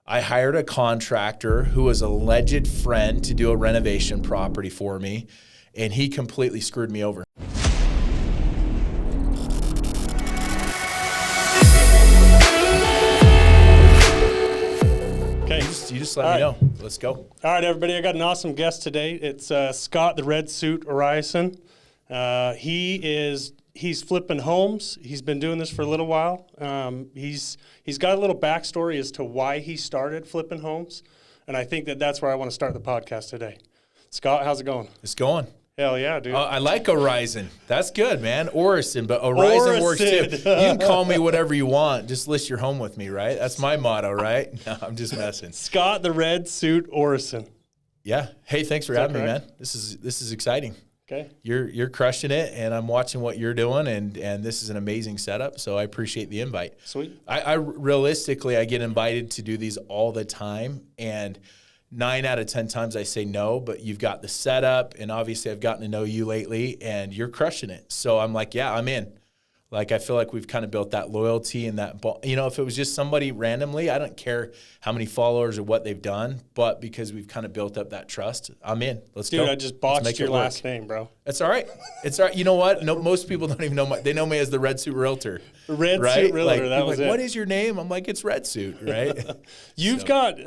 I hired a contractor who was an alleged friend to do a renovation property for me, and he completely screwed me over. Okay. You just let me know. Let's go. All right, everybody. I got an awesome guest today. It's Scott, the Red Suit Realtor. He's flipping homes. He's been doing this for a little while. He's got a little backstory as to why he started flipping homes, and I think that's where I want to start the podcast today. Scott, how's it going? It's going. Hell yeah, dude. I like Horizon. That's good, man. Orison, but Horizon works too. You can call me whatever you want. Just list your home with me, right? That's my motto, right? No, I'm just messing. Scott, the Red Suit Orison. Yeah. Hey, thanks for having me, man. This is exciting. Okay. You're crushing it, and I'm watching what you're doing, and this is an amazing setup. So I appreciate the invite. Sweet. I realistically, I get invited to do these all the time, and 9 out of 10 times I say no, but you've got the setup, and obviously I've gotten to know you lately, and you're crushing it. So I'm like, yeah, I'm in. Like, I feel like we've kind of built that loyalty and that, if it was just somebody randomly, I don't care how many followers or what they've done, but because we've kind of built up that trust, I'm in. Let's go. Dude, I just botched your last name, bro. That's all right. It's all right. You know what? No, most people don't even know they know me as the Red Suit Realtor. Red Suit Realtor, that was it. What is your name? I'm like, it's Red Suit, right? You've got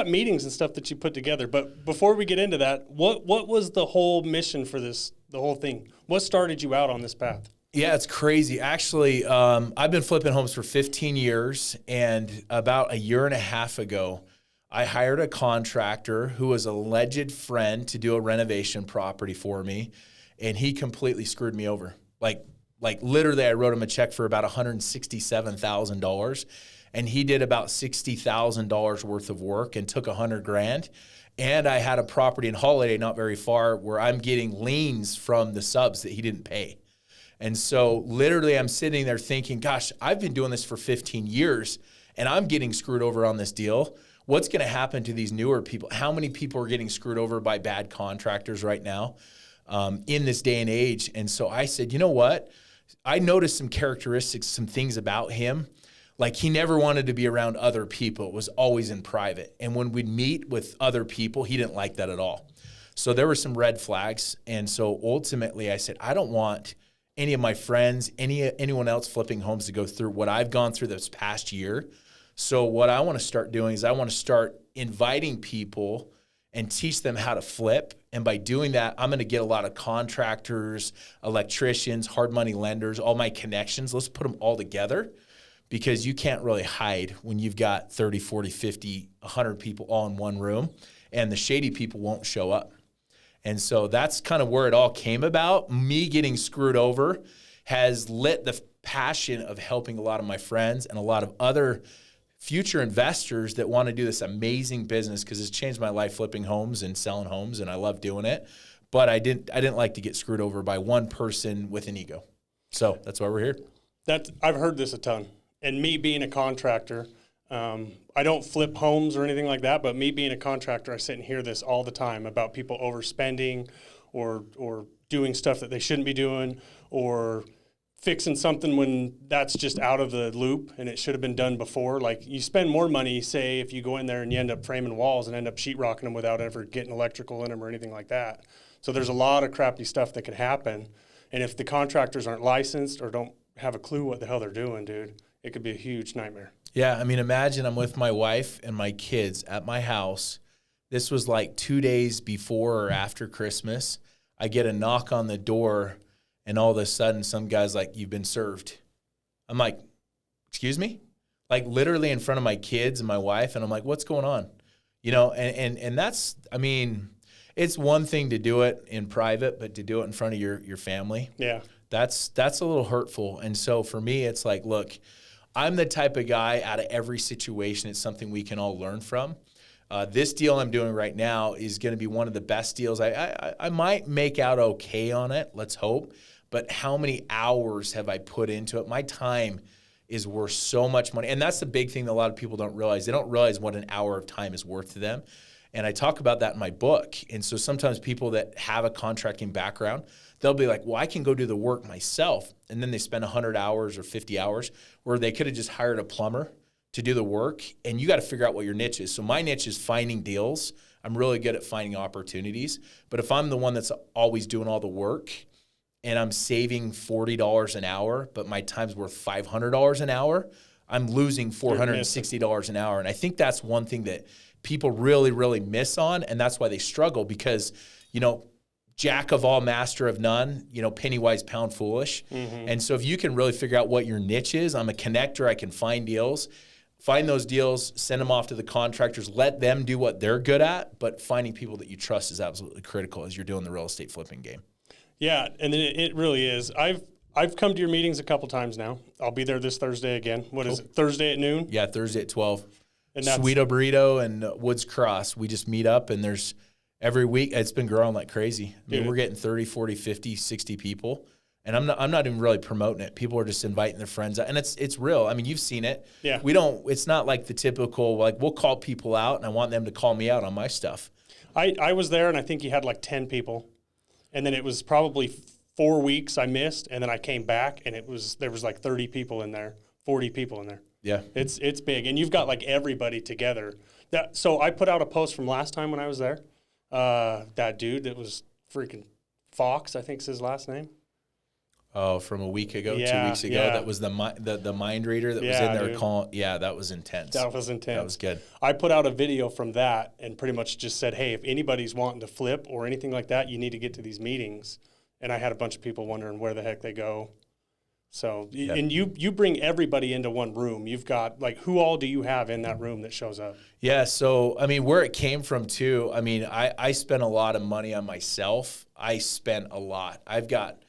meetings and stuff that you put together, but before we get into that, what was the whole mission for the whole thing? What started you out on this path? Yeah, it's crazy. Actually, I've been flipping homes for 15 years, and about a year and a half ago, I hired a contractor who was an alleged friend to do a renovation property for me, and he completely screwed me over. Like literally, I wrote him a check for about $167,000, and he did about $60,000 worth of work and took $100,000. And I had a property in Holiday, not very far, where I'm getting liens from the subs that he didn't pay. And so literally I'm sitting there thinking, gosh, I've been doing this for 15 years and I'm getting screwed over on this deal. What's going to happen to these newer people? How many people are getting screwed over by bad contractors right now in this day and age? And so I said, you know what? I noticed some characteristics, some things about him. Like, he never wanted to be around other people. It was always in private. And when we'd meet with other people, he didn't like that at all. So there were some red flags. And so ultimately I said, I don't want any of my friends, anyone else flipping homes to go through what I've gone through this past year. So what I want to start doing is I want to start inviting people and teach them how to flip. And by doing that, I'm going to get a lot of contractors, electricians, hard money lenders, all my connections. Let's put them all together, because you can't really hide when you've got 30, 40, 50, 100 people all in one room, and the shady people won't show up. And so that's kind of where it all came about. Me getting screwed over has lit the passion of helping a lot of my friends and a lot of other future investors that want to do this amazing business, because it's changed my life flipping homes and selling homes, and I love doing it. But I didn't like to get screwed over by one person with an ego. So that's why we're here. I've heard this a ton. And me being a contractor, I don't flip homes or anything like that, but me being a contractor, I sit and hear this all the time about people overspending or doing stuff that they shouldn't be doing, or fixing something when that's just out of the loop and it should have been done before. Like, you spend more money, say, if you go in there and you end up framing walls and end up sheetrocking them without ever getting electrical in them or anything like that. So there's a lot of crappy stuff that could happen. And if the contractors aren't licensed or don't have a clue what the hell they're doing, dude, it could be a huge nightmare. Yeah, I mean, imagine I'm with my wife and my kids at my house. This was like 2 days before or after Christmas. I get a knock on the door, and all of a sudden some guy's like, "You've been served." I'm like, "Excuse me?" Like, literally in front of my kids and my wife, and I'm like, "What's going on?" And that's, I mean, it's one thing to do it in private, but to do it in front of your family, yeah, that's a little hurtful. And so for me, it's like, look, I'm the type of guy, out of every situation, it's something we can all learn from. This deal I'm doing right now is going to be one of the best deals. I might make out okay on it, let's hope, but how many hours have I put into it? My time is worth so much money. And that's the big thing that a lot of people don't realize. They don't realize what an hour of time is worth to them. And I talk about that in my book. And so sometimes people that have a contracting background, they'll be like, well, I can go do the work myself. And then they spend 100 hours or 50 hours where they could have just hired a plumber to do the work, and you got to figure out what your niche is. So my niche is finding deals. I'm really good at finding opportunities. But if I'm the one that's always doing all the work and I'm saving $40 an hour, but my time's worth $500 an hour, I'm losing $460 an hour. And I think that's one thing that people really, really miss on, and that's why they struggle because, jack of all, master of none, penny wise, pound foolish. Mm-hmm. And so if you can really figure out what your niche is, I'm a connector, I can find deals. Find those deals, send them off to the contractors, let them do what they're good at, but finding people that you trust is absolutely critical as you're doing the real estate flipping game. Yeah, and it really is. I've come to your meetings a couple times now. I'll be there this Thursday again. What is it, Thursday at noon? Yeah, Thursday at 12. And Sweeto Burrito and Woods Cross. We just meet up, and there's every week, it's been growing like crazy. I mean, we're getting 30, 40, 50, 60 people. And I'm not even really promoting it. People are just inviting their friends out. And it's real. I mean, you've seen it. Yeah. It's not like the typical, like we'll call people out and I want them to call me out on my stuff. I was there and I think you had like 10 people. And then it was probably 4 weeks I missed. And then I came back and there was like 30 people in there, 40 people in there. Yeah. It's big. And you've got like everybody together. So I put out a post from last time when I was there. That dude that was freaking Fox, I think's his last name. Oh, from a week ago, 2 weeks ago, that was the mind reader that was in there calling. Yeah, that was intense. That was intense. That was good. I put out a video from that and pretty much just said, hey, if anybody's wanting to flip or anything like that, you need to get to these meetings. And I had a bunch of people wondering where the heck they go. So, and you bring everybody into one room. You've got, like, who all do you have in that room that shows up? Yeah, so, I mean, where it came from, too, I mean, I spent a lot of money on myself. I spent a lot. I've got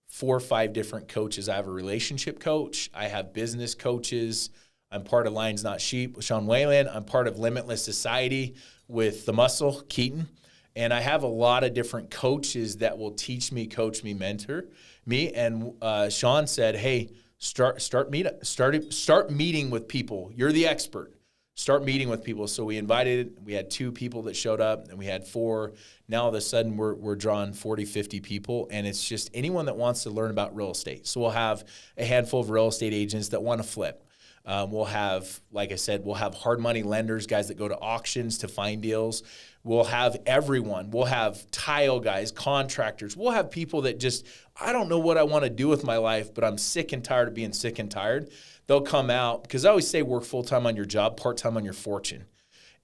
4 or 5 different coaches. I have a relationship coach. I have business coaches. I'm part of Lions Not Sheep with Sean Whalen. I'm part of Limitless Society with the Muscle, Keaton. And I have a lot of different coaches that will teach me, coach me, mentor me. And Sean said, hey, start meeting with people. You're the expert. Start meeting with people. So we had 2 people that showed up, and we had 4. Now all of a sudden we're drawing 40, 50 people, and it's just anyone that wants to learn about real estate. So we'll have a handful of real estate agents that want to flip. We'll have, like I said, we'll have hard money lenders, guys that go to auctions to find deals. We'll have everyone. We'll have tile guys, contractors. We'll have people that just, I don't know what I want to do with my life, but I'm sick and tired of being sick and tired. They'll come out, because I always say work full-time on your job, part-time on your fortune.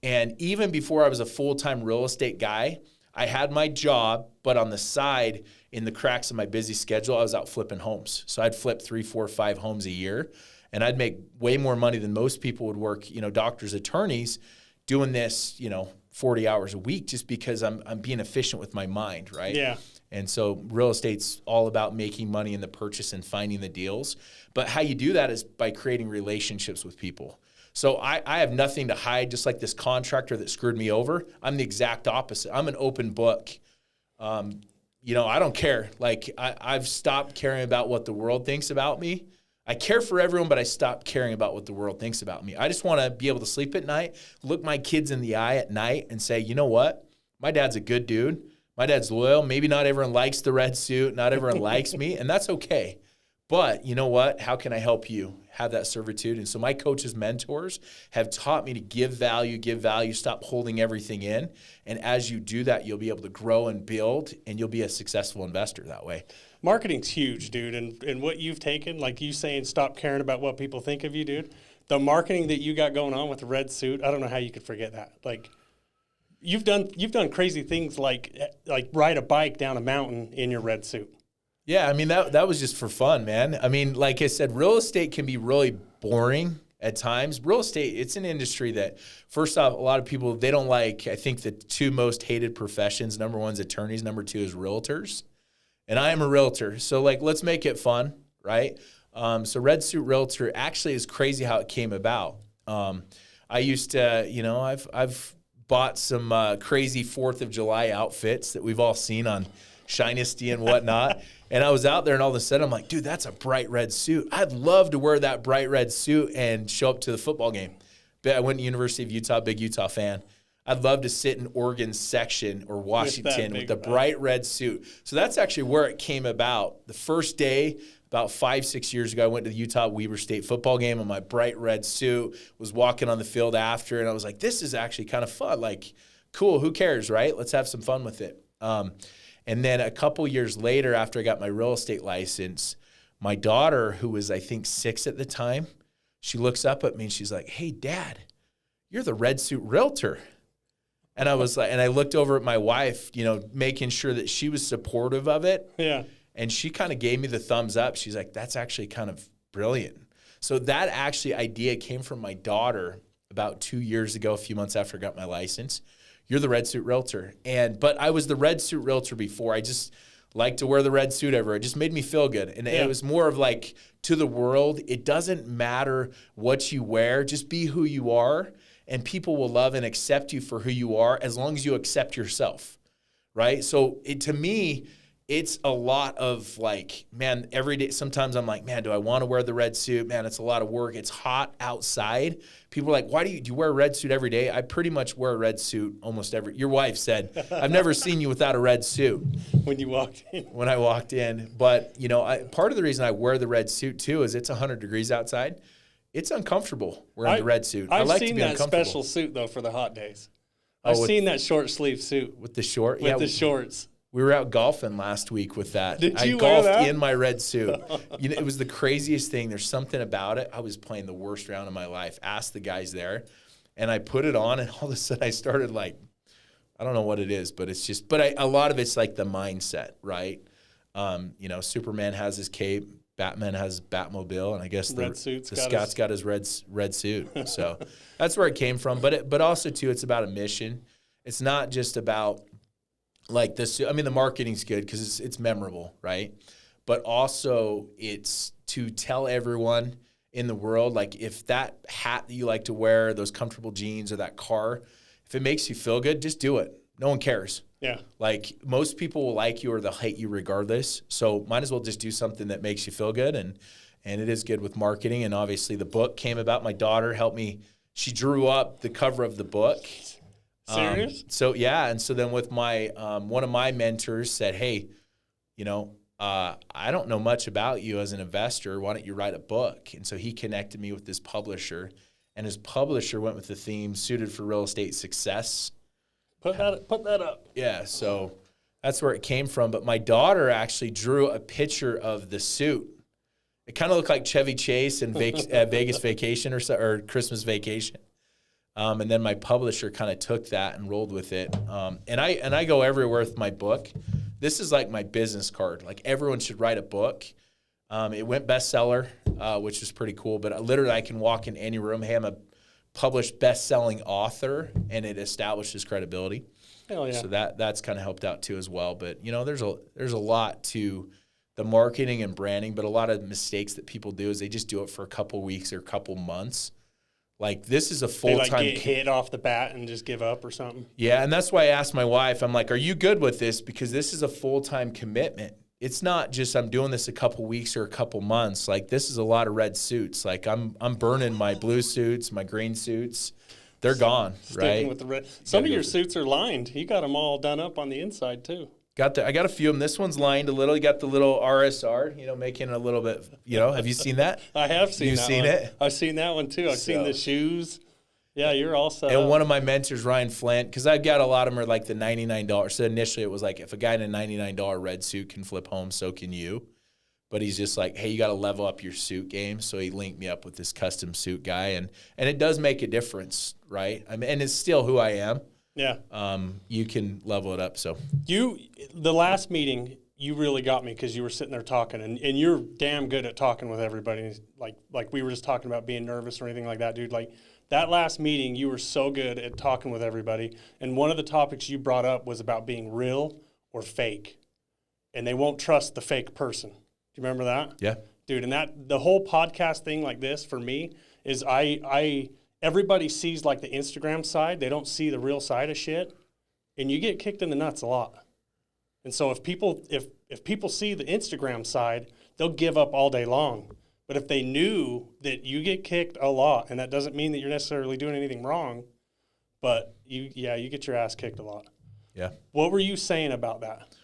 And even before I was a full-time real estate guy, I had my job, but on the side, in the cracks of my busy schedule, I was out flipping homes. So I'd flip 3, 4, 5 homes a year, and I'd make way more money than most people would work, doctors, attorneys, doing this, 40 hours a week, just because I'm being efficient with my mind, right? Yeah. And so real estate's all about making money in the purchase and finding the deals. But how you do that is by creating relationships with people. So I have nothing to hide, just like this contractor that screwed me over. I'm the exact opposite. I'm an open book. I don't care. Like I've stopped caring about what the world thinks about me. I care for everyone, but I stopped caring about what the world thinks about me. I just want to be able to sleep at night, look my kids in the eye at night and say, you know what? My dad's a good dude. My dad's loyal. Maybe not everyone likes the red suit. Not everyone likes me, and that's okay. But you know what? How can I help you have that servitude? And so my coaches, mentors have taught me to give value, stop holding everything in. And as you do that, you'll be able to grow and build, and you'll be a successful investor that way. Marketing's huge, dude. And what you've taken, like you saying, stop caring about what people think of you, dude. The marketing that you got going on with the red suit, I don't know how you could forget that. Like, you've done crazy things like ride a bike down a mountain in your red suit. Yeah, I mean, that was just for fun, man. I mean, like I said, real estate can be really boring at times. Real estate, it's an industry that, first off, a lot of people, they don't like, I think the 2 most hated professions, number 1 is attorneys, number 2 is realtors. And I am a realtor, so like, let's make it fun, right? So Red Suit Realtor actually is crazy how it came about. I used to, I've bought some crazy 4th of July outfits that we've all seen on Shinesty and whatnot. And I was out there, and all of a sudden, I'm like, dude, that's a bright red suit. I'd love to wear that bright red suit and show up to the football game. But I went to University of Utah, big Utah fan. I'd love to sit in Oregon section or Washington with the bright red suit. So that's actually where it came about. The first day, about 5-6 years ago, I went to the Utah Weber State football game in my bright red suit, was walking on the field after, and I was like, this is actually kind of fun. Like, cool, who cares, right? Let's have some fun with it. And then a couple years later, after I got my real estate license, my daughter, who was, I think, 6 at the time, she looks up at me and she's like, hey, Dad, you're the red suit realtor. And I was like, and I looked over at my wife, you know, making sure that she was supportive of it. Yeah. And she kind of gave me the thumbs up. She's like, that's actually kind of brilliant. So that actually idea came from my daughter about 2 years ago, a few months after I got my license. You're the red suit realtor. But I was the red suit realtor before. I just liked to wear the red suit everywhere. It just made me feel good. And it was more of like, to the world, it doesn't matter what you wear. Just be who you are. And people will love and accept you for who you are as long as you accept yourself, right? So to me, it's a lot of like, man, every day, sometimes I'm like, man, do I want to wear the red suit? Man, it's a lot of work. It's hot outside. People are like, why do you wear a red suit every day? I pretty much wear a red suit almost your wife said, I've never seen you without a red suit. When you walked in. When I walked in. But, you know, part of the reason I wear the red suit too is it's 100 degrees outside. It's uncomfortable wearing the red suit. I've like seen to be that uncomfortable. special suit, though, for the hot days. I've seen that short sleeve suit. With the short? With the shorts. We were out golfing last week with that. Did you I wear golfed that? in my red suit. You know, it was the craziest thing. There's something about it. I was playing the worst round of my life. Asked the guys there. And I put it on, and all of a sudden I started like, I don't know what it is, but it's just, a lot of it's like the mindset, right? You know, Superman has his cape. Batman has his Batmobile, and I guess the Scott's got his red suit. So that's where it came from. But also, too, it's about a mission. It's not just about, like, this. I mean, the marketing's good because it's memorable, right? But also, it's to tell everyone in the world, like, if that hat that you like to wear, those comfortable jeans, or that car, if it makes you feel good, just do it. No one cares. Yeah. Like, most people will like you or they'll hate you regardless. So might as well just do something that makes you feel good. And it is good with marketing. And obviously the book came about. My daughter helped me. She drew up the cover of the book. Serious? So yeah. And so then with my, one of my mentors said, hey, you know, I don't know much about you as an investor. Why don't you write a book? And so he connected me with this publisher, and his publisher went with the theme Suited for Real Estate Success. Put that up. Yeah, so that's where it came from. But my daughter actually drew a picture of the suit. It kind of looked like Chevy Chase in Vegas Vacation or Christmas Vacation. And then my publisher kind of took that and rolled with it. And I go everywhere with my book. This is like my business card. Like, everyone should write a book. It went bestseller, which is pretty cool. But literally, I can walk in any room. Hey, I'm a published best-selling author, and it establishes credibility. Hell yeah. So that's kind of helped out too as well. But, you know, there's a lot to the marketing and branding, but a lot of mistakes that people do is they just do it for a couple weeks or a couple months. Like, this is a full-time... They, like, get hit off the bat and just give up or something? Yeah, and that's why I asked my wife, I'm like, are you good with this? Because this is a full-time commitment. It's not just I'm doing this a couple weeks or a couple months. Like, this is a lot of red suits. Like, I'm burning my blue suits, my green suits. They're gone, Sticking right? with the red. Some of your suits are lined. You got them all done up on the inside, too. I got a few of them. This one's lined a little. You got the little RSR, you know, making it a little bit, you know. Have you seen that? I have seen that one. You've seen it? I've seen that one, too. I've seen the shoes. Yeah, you're all set And up. one of my mentors, Ryan Flint, because I've got a lot of them are like the $99. So initially it was like, if a guy in a $99 red suit can flip homes, so can you. But he's just like, hey, you got to level up your suit game. So he linked me up with this custom suit guy. And it does make a difference, right? I mean, and it's still who I am. Yeah. You can level it up. So the last meeting, you really got me because you were sitting there talking, and you're damn good at talking with everybody. Like we were just talking about being nervous or anything like that, dude. Like, that last meeting, you were so good at talking with everybody. And one of the topics you brought up was about being real or fake. And they won't trust the fake person. Do you remember that? Yeah. Dude, and the whole podcast thing like this for me is everybody sees like the Instagram side. They don't see the real side of shit. And you get kicked in the nuts a lot. And so if people see the Instagram side, they'll give up all day long. But if they knew that you get kicked a lot, and that doesn't mean that you're necessarily doing anything wrong, but you get your ass kicked a lot. Yeah. What were you saying about that?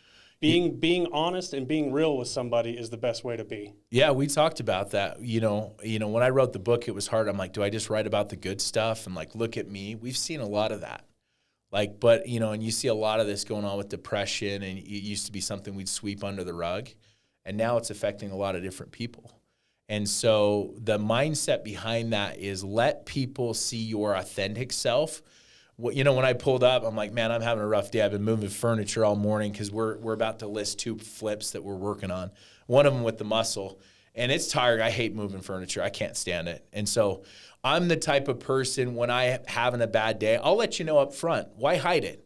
Being honest and being real with somebody is the best way to be. Yeah, we talked about that. When I wrote the book, it was hard. I'm like, do I just write about the good stuff and like, look at me? We've seen a lot of that. Like, but, and you see a lot of this going on with depression, and it used to be something we'd sweep under the rug, and now it's affecting a lot of different people. And so the mindset behind that is let people see your authentic self. When I pulled up, I'm like, man, I'm having a rough day. I've been moving furniture all morning because we're about to list 2 flips that we're working on. One of them with the muscle, and it's tiring. I hate moving furniture. I can't stand it. And so I'm the type of person, when I having a bad day, I'll let you know up front. Why hide it?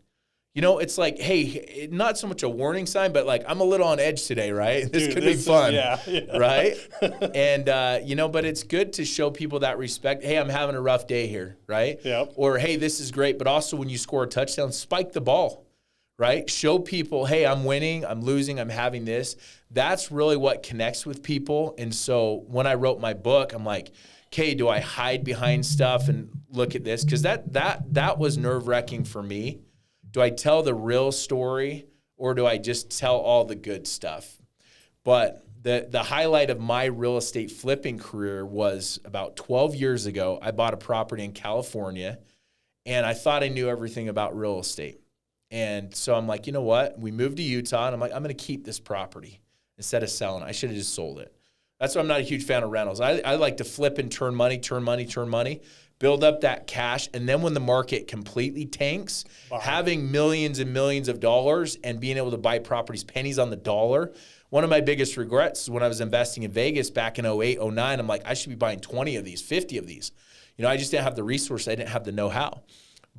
It's like, hey, not so much a warning sign, but like, I'm a little on edge today, right? This could be fun, right? And, but it's good to show people that respect. Hey, I'm having a rough day here, right? Yep. Or, hey, this is great. But also when you score a touchdown, spike the ball, right? Show people, hey, I'm winning, I'm losing, I'm having this. That's really what connects with people. And so when I wrote my book, I'm like, okay, do I hide behind stuff and look at this? Because that was nerve-wracking for me. Do I tell the real story, or do I just tell all the good stuff? But the highlight of my real estate flipping career was about 12 years ago. I bought a property in California, and I thought I knew everything about real estate. And so I'm like, you know what? We moved to Utah, and I'm like, I'm going to keep this property instead of selling it. I should have just sold it. That's why I'm not a huge fan of rentals. I like to flip and turn money, build up that cash, and then when the market completely tanks, having millions and millions of dollars and being able to buy properties pennies on the dollar. One of my biggest regrets when I was investing in Vegas back in 08, 09, I'm like, I should be buying 20 of these, 50 of these. I just didn't have the resource. I didn't have the know-how.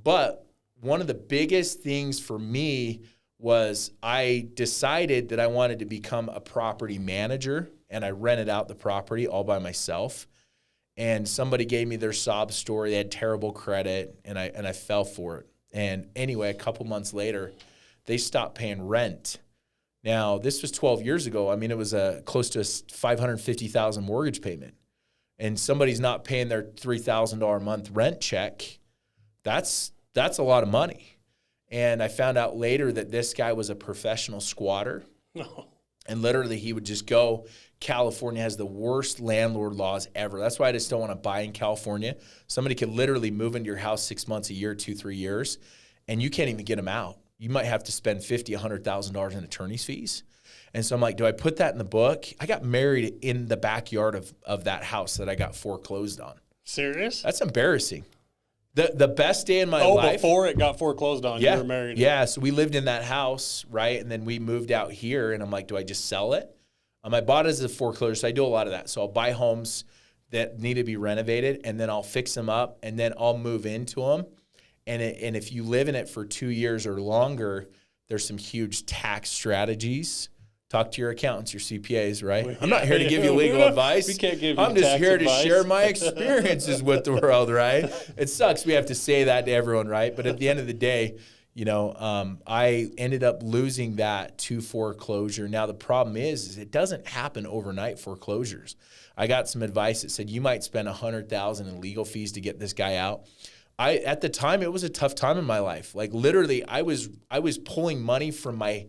But one of the biggest things for me was I decided that I wanted to become a property manager, and I rented out the property all by myself. And somebody gave me their sob story. They had terrible credit, and I fell for it. And anyway, a couple months later, they stopped paying rent. Now, this was 12 years ago. I mean, it was close to a $550,000 mortgage payment. And somebody's not paying their $3,000 a month rent check. That's a lot of money. And I found out later that this guy was a professional squatter. No. And literally he would just go. California has the worst landlord laws ever. That's why I just don't want to buy in California. Somebody could literally move into your house 6 months, a year, 2-3 years, and you can't even get them out. You might have to spend $50,000, $100,000 in attorney's fees. And so I'm like, do I put that in the book? I got married in the backyard of that house that I got foreclosed on. Serious? That's embarrassing. The best day in my life. Before it got foreclosed on, you were married. Yeah, so we lived in that house, right? And then we moved out here, and I'm like, do I just sell it? I bought it as a foreclosure, so I do a lot of that. So I'll buy homes that need to be renovated, and then I'll fix them up, and then I'll move into them. And if you live in it for 2 years or longer, there's some huge tax strategies. Talk to your accountants, your CPAs, right? I'm not here to give you legal advice. We can't give you I'm just here advice. to share my experiences with the world, right? It sucks we have to say that to everyone, right? But at the end of the day, I ended up losing that to foreclosure. Now, the problem is it doesn't happen overnight, foreclosures. I got some advice that said you might spend $100,000 in legal fees to get this guy out. At the time, it was a tough time in my life. Like literally, I was pulling money from my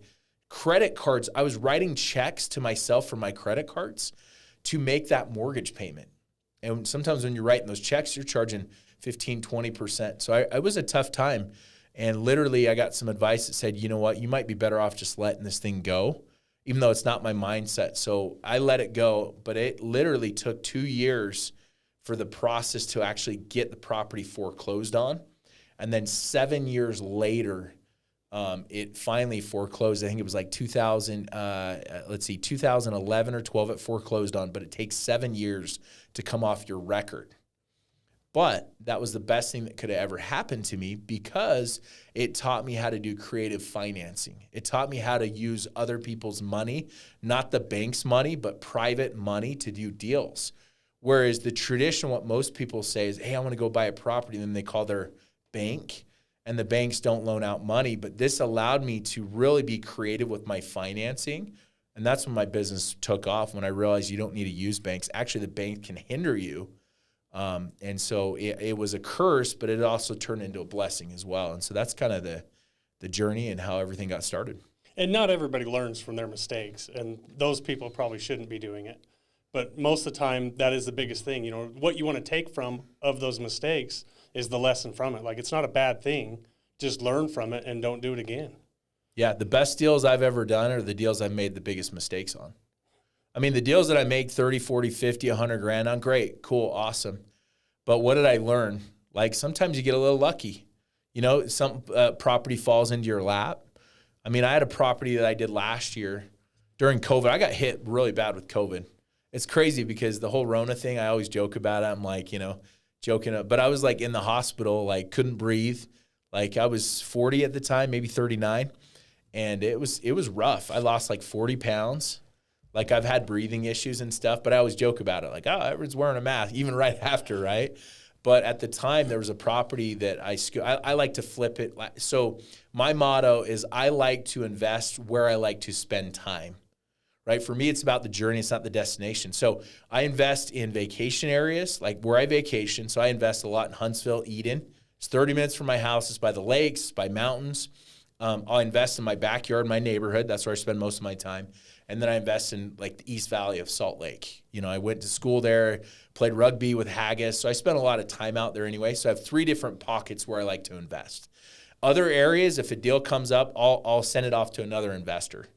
credit cards. I was writing checks to myself from my credit cards to make that mortgage payment. And sometimes when you're writing those checks, you're charging 15, 20%. So it was a tough time. And literally, I got some advice that said, you know what, you might be better off just letting this thing go, even though it's not my mindset. So I let it go, but it literally took 2 years for the process to actually get the property foreclosed on. And then 7 years later, it finally foreclosed. I think it was like 2011 or 12 it foreclosed on, but it takes 7 years to come off your record. But that was the best thing that could have ever happened to me because it taught me how to do creative financing. It taught me how to use other people's money, not the bank's money, but private money to do deals. Whereas the tradition, what most people say is, hey, I want to go buy a property, and then they call their bank, and the banks don't loan out money. But this allowed me to really be creative with my financing. And that's when my business took off, when I realized you don't need to use banks. Actually, the bank can hinder you. And so it was a curse, but it also turned into a blessing as well. And so that's kind of the journey and how everything got started. And not everybody learns from their mistakes, and those people probably shouldn't be doing it. But most of the time, that is the biggest thing. You know, what you want to take from of those mistakes is the lesson from it. Like, it's not a bad thing. Just learn from it and don't do it again. Yeah, the best deals I've ever done are the deals I've made the biggest mistakes on. I mean, the deals that I make 30, 40, 50, 100 grand on, great, cool, awesome. But what did I learn? Like, sometimes you get a little lucky. You know, some property falls into your lap. I mean, I had a property that I did last year during COVID. I got hit really bad with COVID. It's crazy because the whole Rona thing, I always joke about it. I'm like, you know, joking. But I was like in the hospital, like couldn't breathe. Like I was 40 at the time, maybe 39. And it was rough. I lost like 40 pounds. Like I've had breathing issues and stuff, but I always joke about it. Like, oh, everyone's wearing a mask, even right after, right? But at the time, there was a property that I like to flip it. So my motto is I like to invest where I like to spend time, right? For me, it's about the journey. It's not the destination. So I invest in vacation areas, like where I vacation. So I invest a lot in Huntsville, Eden. It's 30 minutes from my house. It's by the lakes, by mountains. I'll invest in my backyard, my neighborhood. That's where I spend most of my time. And then I invest in like the East Valley of Salt Lake. You know, I went to school there, played rugby with Haggis. So I spent a lot of time out there anyway. So I have 3 different pockets where I like to invest. Other areas, if a deal comes up, I'll send it off to another investor.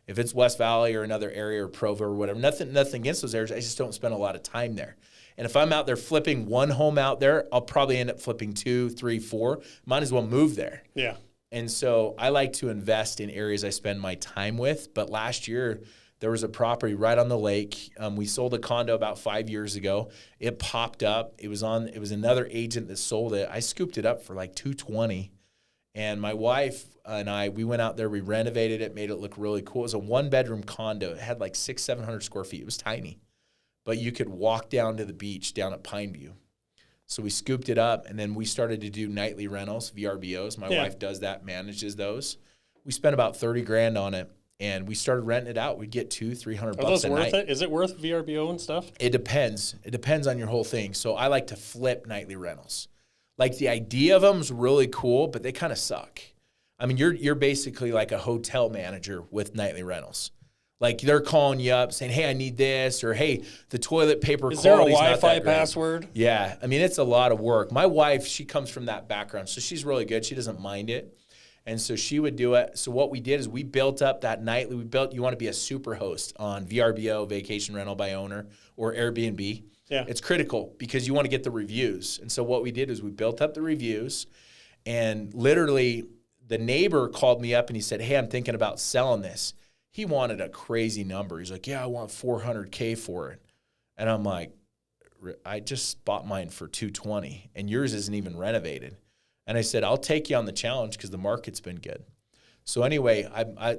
If it's West Valley or another area or Provo or whatever, nothing against those areas. I just don't spend a lot of time there. And if I'm out there flipping one home out there, I'll probably end up flipping 2, 3, 4. Might as well move there. Yeah. And so I like to invest in areas I spend my time with. But last year, there was a property right on the lake. We sold a condo about 5 years ago. It popped up. It was another agent that sold it. I scooped it up for like $220. And my wife and I, we went out there, we renovated it, made it look really cool. It was a 1-bedroom condo. It had like 600-700 square feet. It was tiny. But you could walk down to the beach down at Pineview. So we scooped it up, and then we started to do nightly rentals, VRBOs. My wife does that, manages those. We spent about $30,000 on it, and we started renting it out. We'd get $200-300 Are those a worth night. it? Is it worth VRBO and stuff? It depends. It depends on your whole thing. So I like to flip nightly rentals. Like the idea of them is really cool, but they kind of suck. I mean, you're basically like a hotel manager with nightly rentals. Like they're calling you up saying, hey, I need this, or hey, the toilet paper quality's not that great. Is there a Wi-Fi password? Yeah. I mean, it's a lot of work. My wife, she comes from that background, so she's really good. She doesn't mind it. And so she would do it. So what we did is we built up that nightly. You want to be a super host on VRBO, Vacation Rental by Owner, or Airbnb. Yeah. It's critical because you want to get the reviews. And so what we did is we built up the reviews, and literally the neighbor called me up and he said, hey, I'm thinking about selling this. He wanted a crazy number. He's like, yeah, I want $400K for it. And I'm like, I just bought mine for $220 and yours isn't even renovated. And I said, I'll take you on the challenge because the market's been good. So anyway,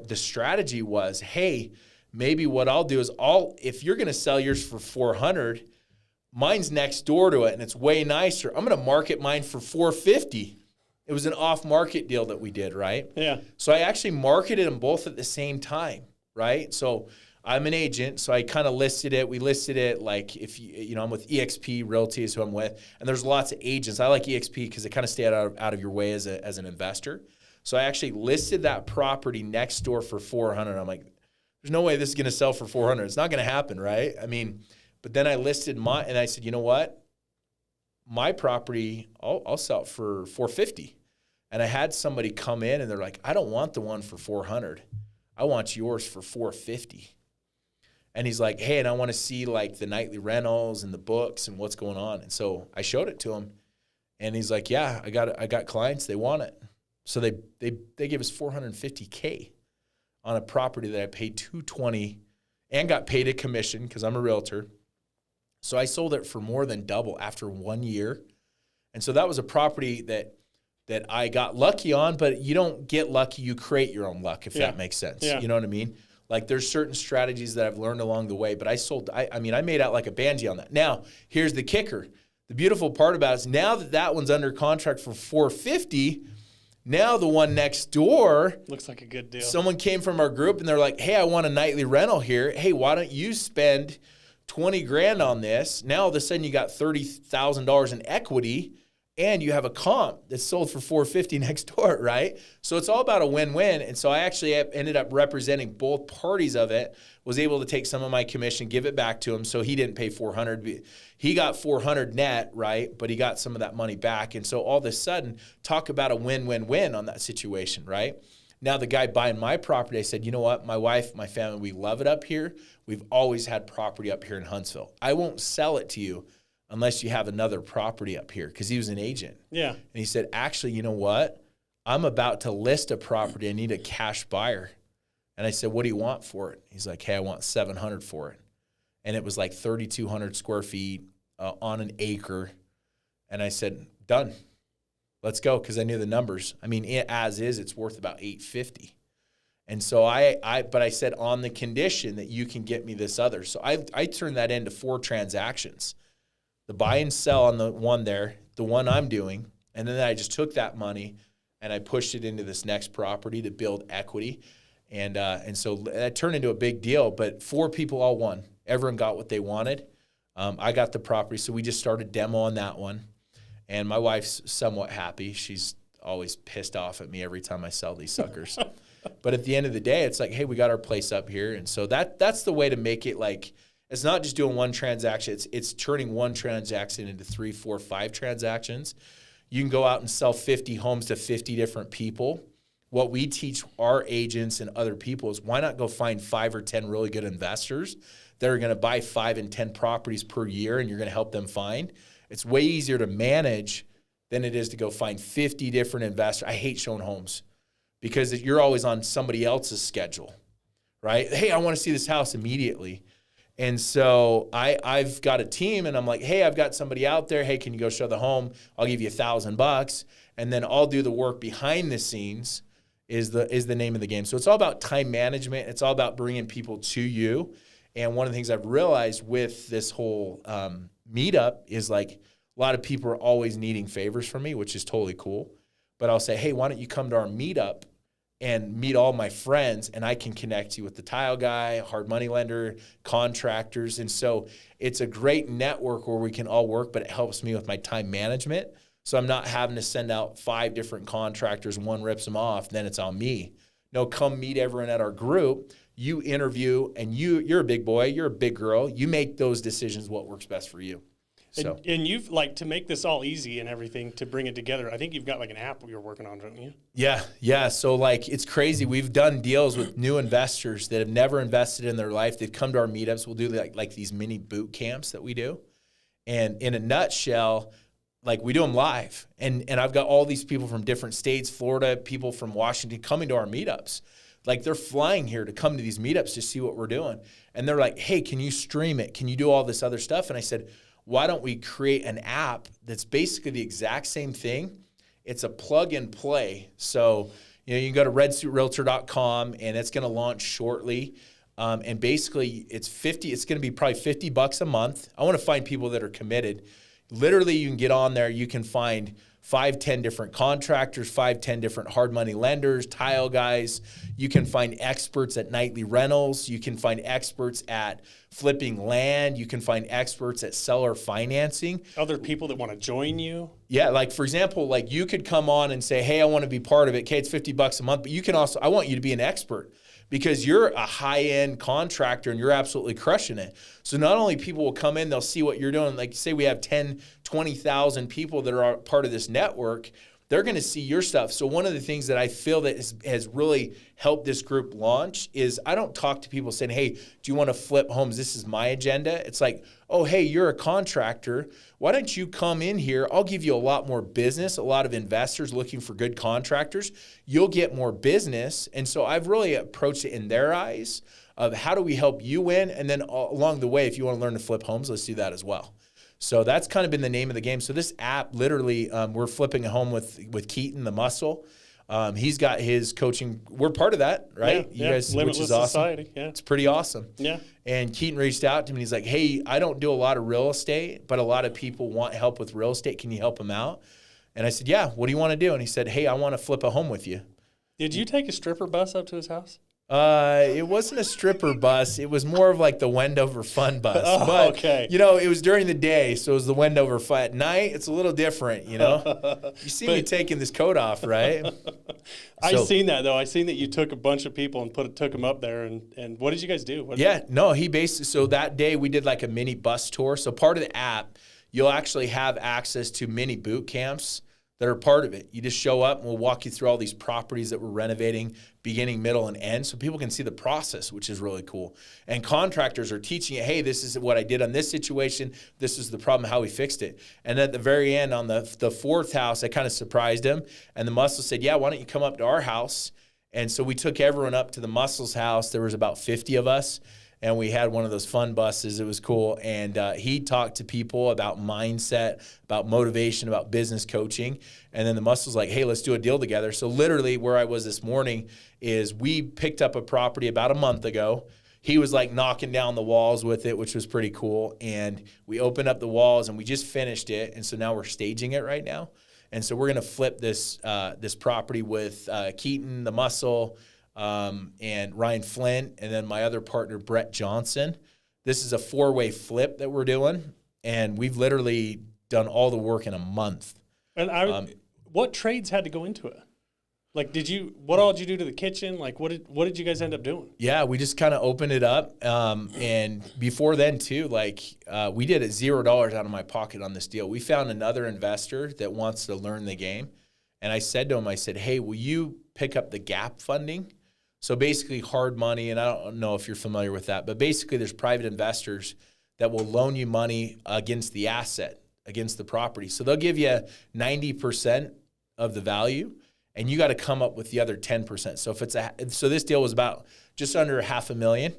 the strategy was, hey, maybe what I'll do is if you're going to sell yours for $400, mine's next door to it and it's way nicer. I'm going to market mine for $450. It was an off-market deal that we did, right? Yeah. So I actually marketed them both at the same time, right? So I'm an agent, so I kind of listed it. We listed it like if you know, I'm with EXP Realty is who I'm with, and there's lots of agents. I like EXP because they kind of stay out of your way as an investor. So I actually listed that property next door for $400. I'm like, there's no way this is going to sell for $400. It's not going to happen, right? I mean, but then I listed and I said, you know what? My property, I'll sell it for $450. And I had somebody come in and they're like, I don't want the one for $400. I want yours for $450. And he's like, hey, and I want to see like the nightly rentals and the books and what's going on. And so I showed it to him and he's like, yeah, I got clients. They want it. So they gave us $450K on a property that I paid $220 and got paid a commission because I'm a realtor. So I sold it for more than double after 1 year. And so that was a property that I got lucky on, but you don't get lucky, you create your own luck, if that makes sense. Yeah. You know what I mean? Like there's certain strategies that I've learned along the way, but I made out like a banshee on that. Now, here's the kicker. The beautiful part about it is now that one's under contract for $450, now the one next door looks like a good deal. Someone came from our group and they're like, hey, I want a nightly rental here. Hey, why don't you spend $20,000 on this? Now all of a sudden you got $30,000 in equity and you have a comp that's sold for $450 next door, right? So it's all about a win-win. And so I actually ended up representing both parties of it, was able to take some of my commission, give it back to him. So he didn't pay $400. He got $400 net, right? But he got some of that money back. And so all of a sudden, talk about a win-win-win on that situation, right? Now the guy buying my property, I said, you know what? My wife, my family, we love it up here. We've always had property up here in Huntsville. I won't sell it to you unless you have another property up here, because he was an agent. Yeah. And he said, actually, you know what? I'm about to list a property. I need a cash buyer. And I said, what do you want for it? He's like, hey, I want $700 for it. And it was like 3,200 square feet on an acre. And I said, done. Let's go, because I knew the numbers. I mean, as is, it's worth about $850. And so but I said, on the condition that you can get me this other. So I turned that into 4 transactions. The buy and sell on the one there, the one I'm doing, and then I just took that money and I pushed it into this next property to build equity. And so that turned into a big deal, but 4 people all won. Everyone got what they wanted. I got the property, so we just started demo on that one. And my wife's somewhat happy. She's always pissed off at me every time I sell these suckers. But at the end of the day, it's like, hey, we got our place up here. And so that's the way to make it. Like, it's not just doing one transaction. It's turning one transaction into 3, 4, 5 transactions. You can go out and sell 50 homes to 50 different people. What we teach our agents and other people is, why not go find 5 or 10 really good investors that are going to buy 5 and 10 properties per year, and you're going to help them find. It's way easier to manage than it is to go find 50 different investors. I hate showing homes because you're always on somebody else's schedule, right? Hey, I want to see this house immediately. And so I've got a team, and I'm like, hey, I've got somebody out there. Hey, can you go show the home? I'll give you $1,000, and then I'll do the work behind the scenes. Is the name of the game. So it's all about time management. It's all about bringing people to you. And one of the things I've realized with this whole meetup is, like, a lot of people are always needing favors from me, which is totally cool. But I'll say, hey, why don't you come to our meetup and meet all my friends, and I can connect you with the tile guy, hard money lender, contractors. And so it's a great network where we can all work, but it helps me with my time management. So I'm not having to send out 5 different contractors, one rips them off, then it's on me. No, come meet everyone at our group. You interview, and you're a big boy, you're a big girl. You make those decisions, what works best for you. So. And you've, like, to make this all easy and everything, to bring it together, I think you've got like an app you're working on, don't you? Yeah. So, like, it's crazy. We've done deals with new investors that have never invested in their life. They've come to our meetups. We'll do like these mini boot camps that we do. And in a nutshell, like, we do them live. And I've got all these people from different states, Florida, people from Washington, coming to our meetups. Like, they're flying here to come to these meetups to see what we're doing. And they're like, hey, can you stream it? Can you do all this other stuff? And I said, why don't we create an app that's basically the exact same thing? It's a plug and play. So, you can go to redsuitrealtor.com, and it's going to launch shortly. And basically it's going to be probably $50 a month. I want to find people that are committed. Literally, you can get on there. You can find 5, 10 different contractors, 5, 10 different hard money lenders, tile guys. You can find experts at nightly rentals. You can find experts at flipping land. You can find experts at seller financing. Other people that want to join you. Yeah, like, for example, like, you could come on and say, hey, I want to be part of it. Okay, it's $50 a month, but you can also, I want you to be an expert, because you're a high-end contractor and you're absolutely crushing it. So not only people will come in, they'll see what you're doing. Like, say we have 10, 20,000 people that are part of this network. They're going to see your stuff. So one of the things that I feel that has really helped this group launch is, I don't talk to people saying, hey, do you want to flip homes? This is my agenda. It's like, oh, hey, you're a contractor. Why don't you come in here? I'll give you a lot more business, a lot of investors looking for good contractors. You'll get more business. And so I've really approached it in their eyes of, how do we help you win? And then along the way, if you want to learn to flip homes, let's do that as well. So that's kind of been the name of the game. So this app, literally, we're flipping a home with Keaton, the muscle. He's got his coaching. We're part of that, right? Yeah, you guys, Limitless which is awesome. Society, yeah. It's pretty awesome. Yeah. And Keaton reached out to me, and he's like, hey, I don't do a lot of real estate, but a lot of people want help with real estate. Can you help them out? And I said, yeah, what do you want to do? And he said, hey, I want to flip a home with you. Did you take a stripper bus up to his house? It wasn't a stripper bus. It was more of like the Wendover Fun Bus. Oh, but, okay. it was during the day, so it was the Wendover Fun. At night, it's a little different, You see me taking this coat off, right? I seen that, though. I seen that you took a bunch of people and took them up there. And what did you guys do? So that day we did like a mini bus tour. So part of the app, you'll actually have access to mini boot camps that are part of it. You just show up and we'll walk you through all these properties that we're renovating, beginning, middle, and end, so people can see the process, which is really cool. And contractors are teaching you, hey, this is what I did on this situation. This is the problem, how we fixed it. And at the very end, on the fourth house, I kind of surprised him. And the Muscle said, yeah, why don't you come up to our house? And so we took everyone up to the Muscle's house. There was about 50 of us. And we had one of those fun buses. It was cool. And he talked to people about mindset, about motivation, about business coaching. And then the Muscle's like, hey, let's do a deal together. So literally where I was this morning is we picked up a property about a month ago. He was like knocking down the walls with it, which was pretty cool. And we opened up the walls and we just finished it. And so now we're staging it right now. And so we're going to flip this property with Keaton, the Muscle, and Ryan Flint, and then my other partner, Brett Johnson. This is a 4-way flip that we're doing, and we've literally done all the work in a month. And what trades had to go into it? Like, what all did you do to the kitchen? Like, what did you guys end up doing? Yeah, we just kind of opened it up. And before then too, we did it $0 out of my pocket on this deal. We found another investor that wants to learn the game. And I said to him, hey, will you pick up the gap funding? So basically hard money, and I don't know if you're familiar with that, but basically there's private investors that will loan you money against the asset, against the property. So they'll give you 90% of the value, and you got to come up with the other 10%. So this deal was about just under $500,000,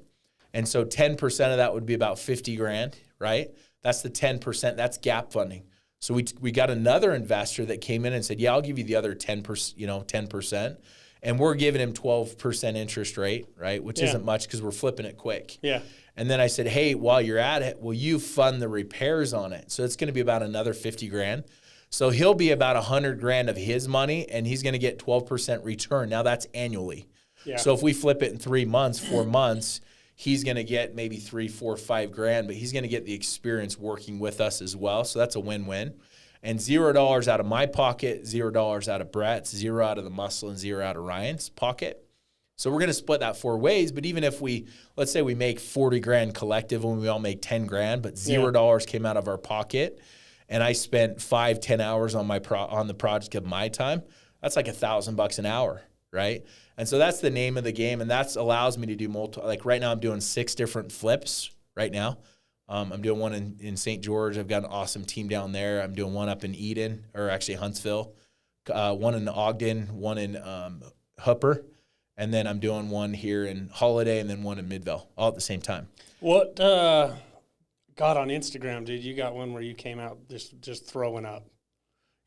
and so 10% of that would be about $50,000, right? That's the 10%. That's gap funding. So we got another investor that came in and said, yeah, I'll give you the other 10%, 10%. And we're giving him 12% interest rate, right? Which isn't much because we're flipping it quick. Yeah. And then I said, hey, while you're at it, will you fund the repairs on it? So it's going to be about another $50,000. So he'll be about $100,000 of his money, and he's going to get 12% return. Now that's annually. Yeah. So if we flip it in 3 months, 4 months, he's going to get maybe $3,000, $4,000, $5,000, but he's going to get the experience working with us as well. So that's a win-win. And $0 out of my pocket, $0 out of Brett's, 0 out of the Muscle, and 0 out of Ryan's pocket. So we're going to split that 4 ways. But even if let's say we make $40,000 collective and we all make $10,000, but $0 came out of our pocket, and I spent 5-10 hours on the project of my time, that's like $1,000 an hour, right? And so that's the name of the game, and that allows me to do multiple. Like right now, I'm doing 6 different flips right now. I'm doing one in St. George. I've got an awesome team down there. I'm doing one up in Eden, or actually Huntsville, one in Ogden, one in Hooper, and then I'm doing one here in Holiday, and then one in Midvale, all at the same time. What got on Instagram, dude? You got one where you came out just throwing up.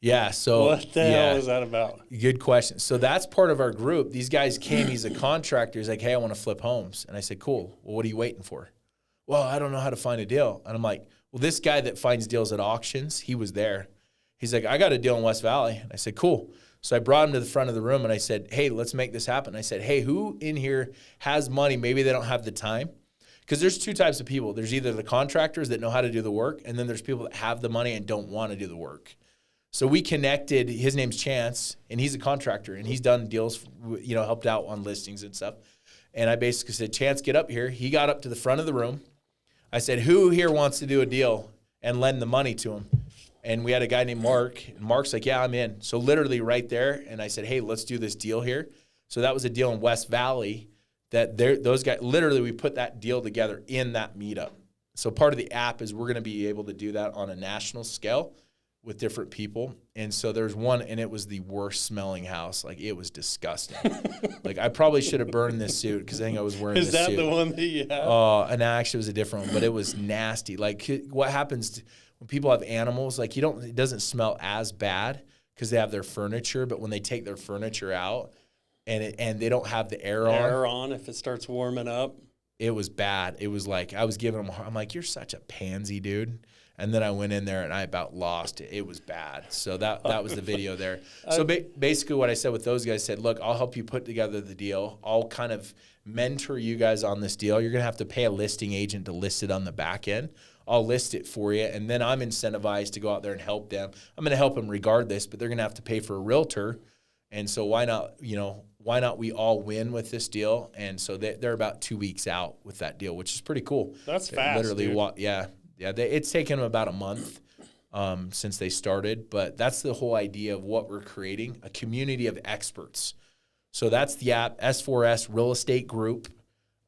Yeah. So what the hell is that about? Good question. So that's part of our group. These guys came. He's a contractor. He's like, hey, I want to flip homes, and I said, cool. Well, what are you waiting for? Well, I don't know how to find a deal. And I'm like, well, this guy that finds deals at auctions, he was there. He's like, I got a deal in West Valley. And I said, cool. So I brought him to the front of the room and I said, hey, let's make this happen. I said, hey, who in here has money? Maybe they don't have the time. Because there's 2 types of people. There's either the contractors that know how to do the work, and then there's people that have the money and don't want to do the work. So we connected. His name's Chance, and he's a contractor, and he's done deals, helped out on listings and stuff. And I basically said, Chance, get up here. He got up to the front of the room. I said, who here wants to do a deal and lend the money to him? And we had a guy named Mark. And Mark's like, yeah, I'm in. So literally right there. And I said, hey, let's do this deal here. So that was a deal in West Valley that those guys, literally we put that deal together in that meetup. So part of the app is we're going to be able to do that on a national scale with different people. And so there's one, and it was the worst smelling house. Like, it was disgusting. Like, I probably should have burned this suit because I think I was wearing this suit. Is that the one that you have? Oh, and actually it was a different one, but it was nasty. Like, what happens when people have animals, like, it doesn't smell as bad because they have their furniture, but when they take their furniture out and they don't have the air on. If it starts warming up. It was bad. It was like, I was giving them, I'm like, you're such a pansy, dude. And then I went in there and I about lost it. It was bad. So that was the video there. So basically what I said with those guys, said, look, I'll help you put together the deal. I'll kind of mentor you guys on this deal. You're going to have to pay a listing agent to list it on the back end. I'll list it for you. And then I'm incentivized to go out there and help them. I'm going to help them regardless, but they're going to have to pay for a realtor. And so why not we all win with this deal? And so they're about 2 weeks out with that deal, which is pretty cool. That's fast, literally, dude. Yeah. It's taken them about a month since they started, but that's the whole idea of what we're creating, a community of experts. So that's the app, S4S Real Estate Group,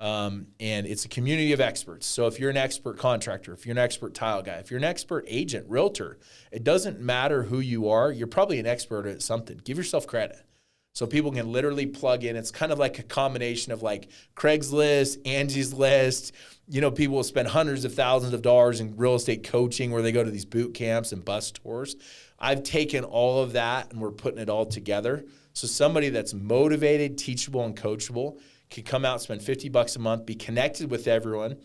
and it's a community of experts. So if you're an expert contractor, if you're an expert tile guy, if you're an expert agent, realtor, it doesn't matter who you are. You're probably an expert at something. Give yourself credit. So people can literally plug in. It's kind of like a combination of like Craigslist, Angie's List. People will spend hundreds of thousands of dollars in real estate coaching where they go to these boot camps and bus tours. I've taken all of that and we're putting it all together. So somebody that's motivated, teachable, and coachable can come out, spend $50 a month, be connected with everyone.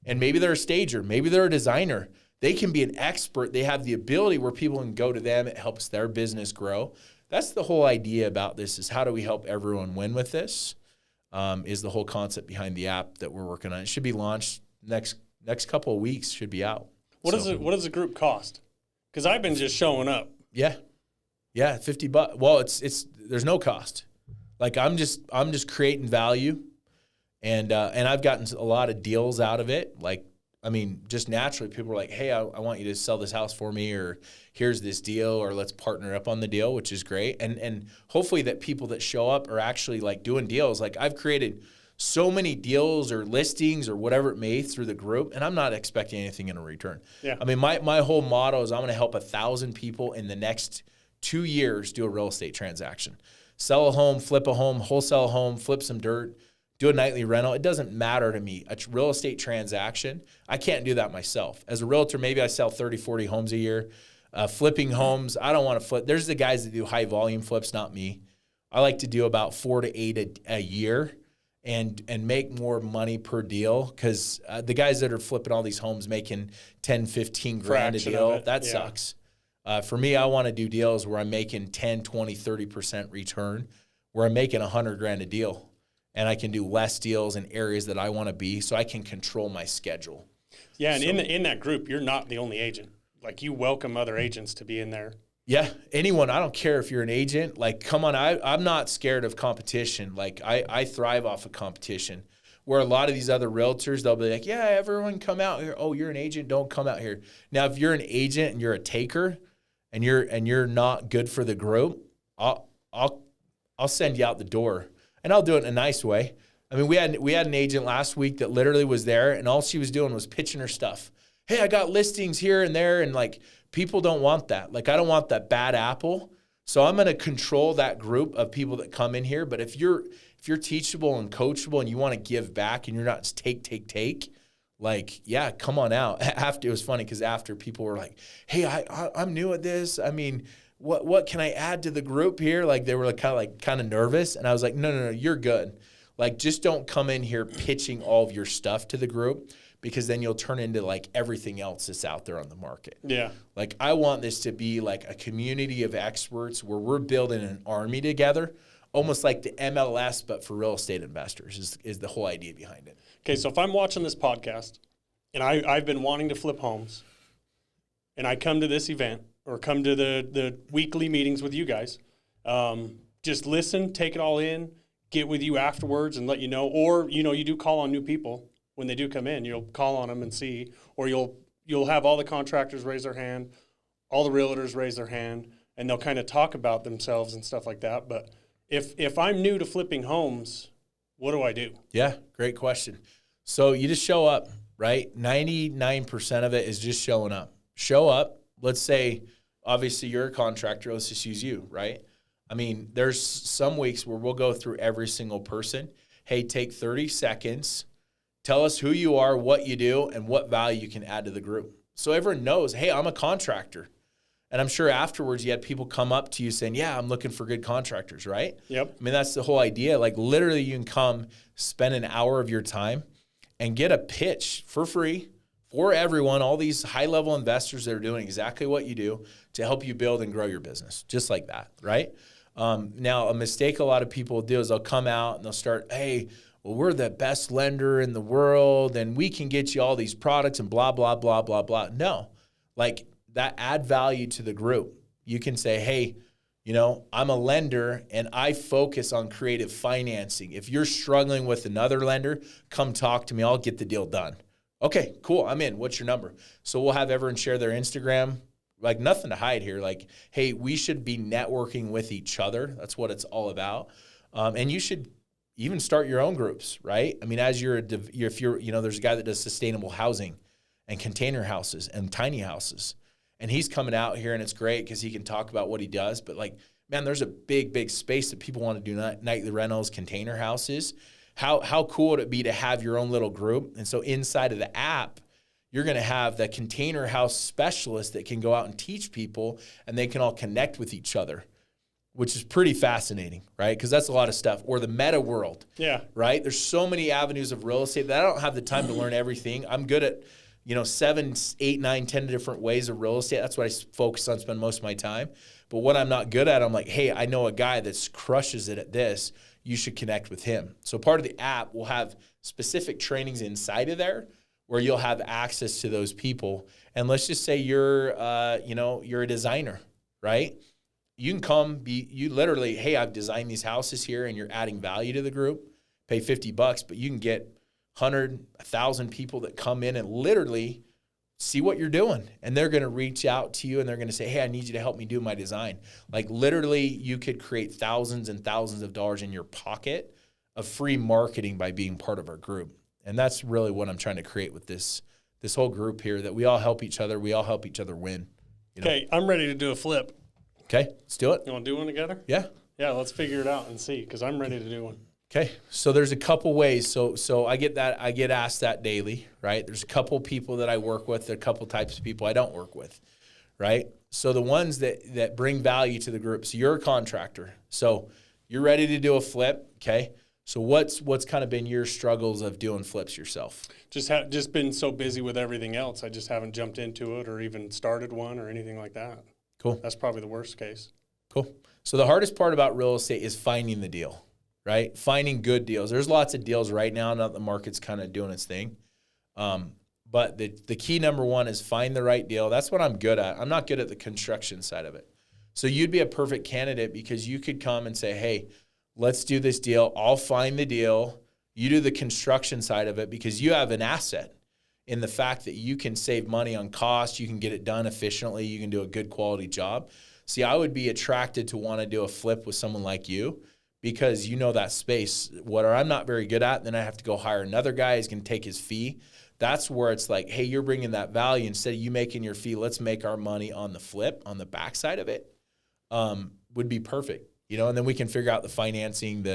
And maybe they're a stager. Maybe they're a designer. They can be an expert. They have the ability where people can go to them. It helps their business grow. That's the whole idea about this, is how do we help everyone win with this, is the whole concept behind the app that we're working on. It should be launched next couple of weeks, should be out. What does the group cost? Because I've been just showing up. Yeah, $50. Well, it's there's no cost. Like I'm just creating value, and I've gotten a lot of deals out of it. Like, I mean, just naturally, people are like, hey, I want you to sell this house for me, or here's this deal, or let's partner up on the deal, which is great. And hopefully that people that show up are actually like doing deals. Like I've created so many deals or listings or whatever it may through the group, and I'm not expecting anything in return. Yeah. I mean, my whole motto is I'm going to help 1,000 people in the next 2 years do a real estate transaction. Sell a home, flip a home, wholesale a home, flip some dirt, do a nightly rental. It doesn't matter to me. A real estate transaction, I can't do that myself. As a realtor, maybe I sell 30, 40 homes a year. Flipping homes, I don't want to flip. There's the guys that do high volume flips, not me. I like to do about 4 to 8 a year and make more money per deal, because the guys that are flipping all these homes making 10, 15 grand a deal, that sucks. For me, I want to do deals where I'm making 10, 20, 30% return, where I'm making 100 grand a deal. And I can do less deals in areas that I want to be, so I can control my schedule. Yeah, and in that group, you're not the only agent. Like, you welcome other agents to be in there. Yeah, anyone. I don't care if you're an agent. Like, come on, I'm not scared of competition. Like, I thrive off of competition. Where a lot of these other realtors, they'll be like, yeah, everyone come out here. Oh, you're an agent, don't come out here. Now, if you're an agent and you're a taker and you're not good for the group, I'll send you out the door. And I'll do it in a nice way. I mean, we had an agent last week that literally was there, and all she was doing was pitching her stuff. Hey, I got listings here and there, and like, people don't want that. Like, I don't want that bad apple. So I'm going to control that group of people that come in here. But if you're teachable and coachable and you want to give back and you're not just take, like, yeah, come on out. After, it was funny because after, people were like, hey, I'm new at this. I mean, what can I add to the group here? Like, they were kind of nervous. And I was like, no, you're good. Like, just don't come in here pitching all of your stuff to the group, because then you'll turn into like everything else that's out there on the market. Yeah. Like, I want this to be like a community of experts where we're building an army together, almost like the MLS, but for real estate investors is the whole idea behind it. Okay, so if I'm watching this podcast and I've been wanting to flip homes, and I come to this event or come to the weekly meetings with you guys, just listen, take it all in, get with you afterwards and let you know. Or, you do call on new people when they do come in. You'll call on them and see, or you'll have all the contractors raise their hand, all the realtors raise their hand, and they'll kind of talk about themselves and stuff like that. But if I'm new to flipping homes, what do I do? Yeah, great question. So you just show up, right? 99% of it is just showing up. Show up. Let's say, obviously, you're a contractor. Let's just use you, right? I mean, there's some weeks where we'll go through every single person. Hey, take 30 seconds. Tell us who you are, what you do, and what value you can add to the group. So everyone knows, hey, I'm a contractor. And I'm sure afterwards you had people come up to you saying, yeah, I'm looking for good contractors, right? Yep. I mean, that's the whole idea. Like, literally, you can come spend an hour of your time and get a pitch for free, for everyone, all these high-level investors that are doing exactly what you do to help you build and grow your business, just like that, right? Now, a mistake a lot of people do is they'll come out and they'll start, hey, well, we're the best lender in the world and we can get you all these products and blah, blah, blah, blah, blah. No, like that add value to the group. You can say, hey, you know, I'm a lender and I focus on creative financing. If you're struggling with another lender, come talk to me. I'll get the deal done. Okay, cool. I'm in. What's your number? So we'll have everyone share their Instagram. Like nothing to hide here. Like, hey, we should be networking with each other. That's what it's all about. And you should even start your own groups, right? I mean, as if you're, you know, there's a guy that does sustainable housing and container houses and tiny houses. And he's coming out here and it's great because he can talk about what he does. But like, man, there's a big, big space that people want to do nightly rentals, container houses. How cool would it be to have your own little group? And so inside of the app, you're going to have the container house specialist that can go out and teach people and they can all connect with each other, which is pretty fascinating, right? Because that's a lot of stuff. Or the meta world, right? There's so many avenues of real estate that I don't have the time to learn everything. I'm good at, 7, 8, 9, 10 different ways of real estate. That's what I focus on, spend most of my time. But what I'm not good at, I'm like, hey, I know a guy that crushes it at this. You should connect with him. So part of the app will have specific trainings inside of there where you'll have access to those people. And let's just say you're a designer, right? You can come you literally, hey, I've designed these houses here and you're adding value to the group, pay $50, but you can get 100, 1,000 people that come in and literally see what you're doing. And they're going to reach out to you and they're going to say, hey, I need you to help me do my design. Like literally you could create thousands and thousands of dollars in your pocket of free marketing by being part of our group. And that's really what I'm trying to create with this whole group here, that we all help each other. We all help each other win. Okay, I'm ready to do a flip. Okay, let's do it. You want to do one together? Yeah. Yeah, let's figure it out and see, because I'm ready to do one. Okay, so there's a couple ways. So I get asked that daily, right? There's a couple people that I work with, a couple types of people I don't work with, right? So the ones that bring value to the group. So you're a contractor. So you're ready to do a flip, okay? So what's kind of been your struggles of doing flips yourself? Just been so busy with everything else. I just haven't jumped into it or even started one or anything like that. Cool. That's probably the worst case. Cool. So the hardest part about real estate is finding the deal, right? Finding good deals. There's lots of deals right now that the market's kind of doing its thing. But the key number one is find the right deal. That's what I'm good at. I'm not good at the construction side of it. So you'd be a perfect candidate because you could come and say, hey, let's do this deal. I'll find the deal. You do the construction side of it because you have an asset in the fact that you can save money on cost. You can get it done efficiently. You can do a good quality job. See, I would be attracted to want to do a flip with someone like you because you know that space. What I'm not very good at, then I have to go hire another guy who's going to take his fee. That's where it's like, hey, you're bringing that value. Instead of you making your fee, let's make our money on the flip, on the backside of it, would be perfect. And then we can figure out the financing,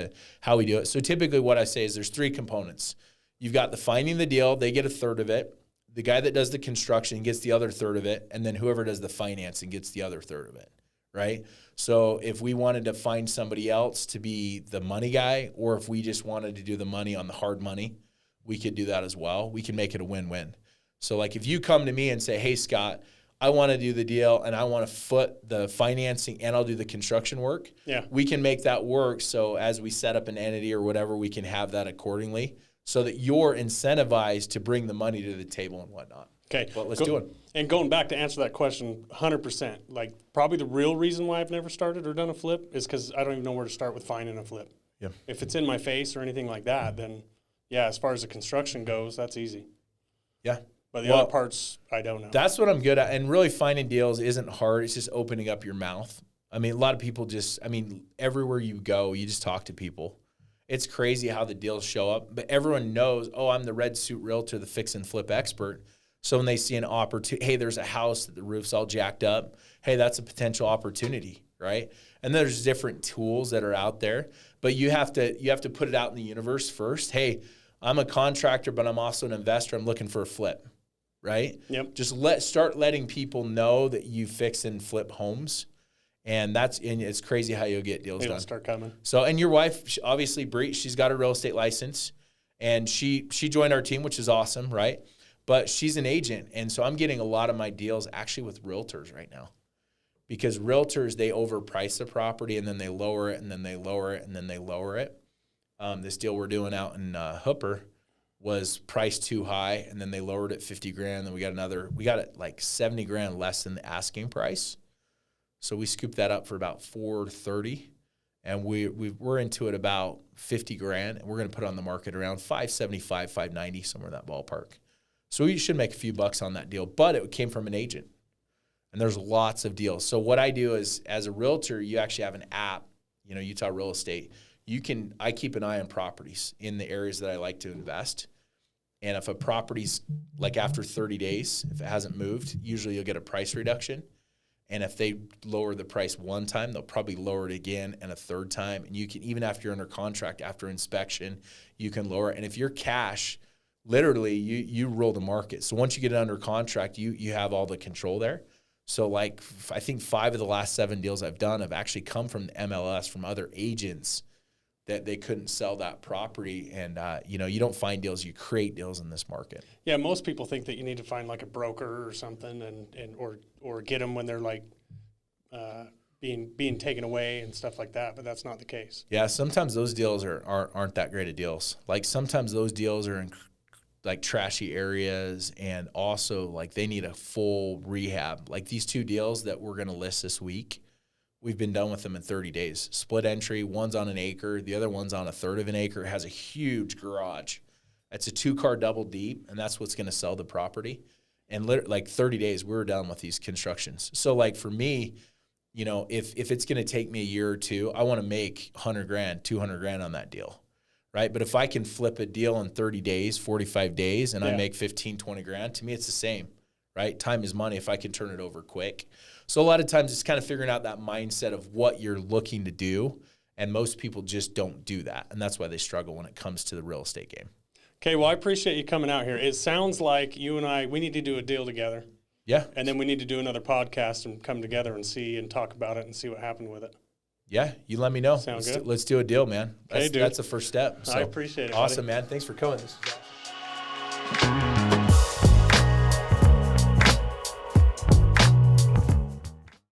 how we do it. So typically what I say is there's 3 components. You've got the finding the deal, they get a third of it. The guy that does the construction gets the other third of it. And then whoever does the financing gets the other third of it, right? So if we wanted to find somebody else to be the money guy, or if we just wanted to do the money on the hard money, we could do that as well. We can make it a win-win. So like if you come to me and say, hey, Scott, I want to do the deal and I want to foot the financing and I'll do the construction work. Yeah. We can make that work. So as we set up an entity or whatever, we can have that accordingly so that you're incentivized to bring the money to the table and whatnot. Okay. But let's do it. And going back to answer that question, 100%. Like probably the real reason why I've never started or done a flip is because I don't even know where to start with finding a flip. Yeah. If it's in my face or anything like that, then yeah, as far as the construction goes, that's easy. Yeah. But the other parts, I don't know. That's what I'm good at. And really finding deals isn't hard. It's just opening up your mouth. I mean, a lot of people everywhere you go, you just talk to people. It's crazy how the deals show up. But everyone knows, oh, I'm the red Suit Realtor, the fix and flip expert. So when they see an opportunity, hey, there's a house that the roof's all jacked up. Hey, that's a potential opportunity, right? And there's different tools that are out there. But you have to put it out in the universe first. Hey, I'm a contractor, but I'm also an investor. I'm looking for a flip. Right? Yep. Just start letting people know that you fix and flip homes. And it's crazy how you'll get deals done. Start coming. So, and your wife, obviously, Bree, she's got a real estate license and she joined our team, which is awesome. Right. But she's an agent, and so I'm getting a lot of my deals actually with realtors right now. Because realtors, they overprice the property, and then they lower it, and then they lower it, and then they lower it. This deal we're doing out in Hooper was priced too high, and then they lowered it 50 grand. Then we got it like 70 grand less than the asking price. So we scooped that up for about 430, and we're into it about 50 grand, and we're going to put it on the market around 575, 590, somewhere in that ballpark. So we should make a few bucks on that deal, but it came from an agent. And there's lots of deals. So what I do is, as a realtor, you actually have an app, Utah Real Estate. I keep an eye on properties in the areas that I like to invest. And if a property's like after 30 days, if it hasn't moved, usually you'll get a price reduction. And if they lower the price one time, they'll probably lower it again and a third time. And you can, even after you're under contract, after inspection, you can lower it. And if you're cash, literally you roll the market. So once you get it under contract, you have all the control there. So like I think 5 of the last 7 deals I've done have actually come from the MLS, from other agents that they couldn't sell that property. And, you don't find deals, you create deals in this market. Yeah, most people think that you need to find like a broker or something or get them when they're like being taken away and stuff like that, but that's not the case. Yeah, sometimes those deals aren't that great of deals. Like sometimes those deals are in like trashy areas, and also like they need a full rehab. Like these 2 deals that we're going to list this week, we've been done with them in 30 days. Split entry, one's on an acre, the other one's on a third of an acre. It has a huge garage. It's a 2-car double deep, and that's what's going to sell the property. And like 30 days, we were done with these constructions. So like for me, if it's going to take me a year or 2, I want to make 100 grand, 200 grand on that deal. Right? But if I can flip a deal in 30 days, 45 days, and I make 15, 20 grand, to me it's the same, right? Time is money if I can turn it over quick. So a lot of times it's kind of figuring out that mindset of what you're looking to do, and most people just don't do that, and that's why they struggle when it comes to the real estate game. Okay, well, I appreciate you coming out here. It sounds like you and we need to do a deal together. Yeah. And then we need to do another podcast and come together and see and talk about it and see what happened with it. Yeah, you let me know. Sounds good. Let's do a deal, man. Okay, dude. That's the first step. So, I appreciate it. Awesome, buddy. man. Thanks for coming. This is awesome.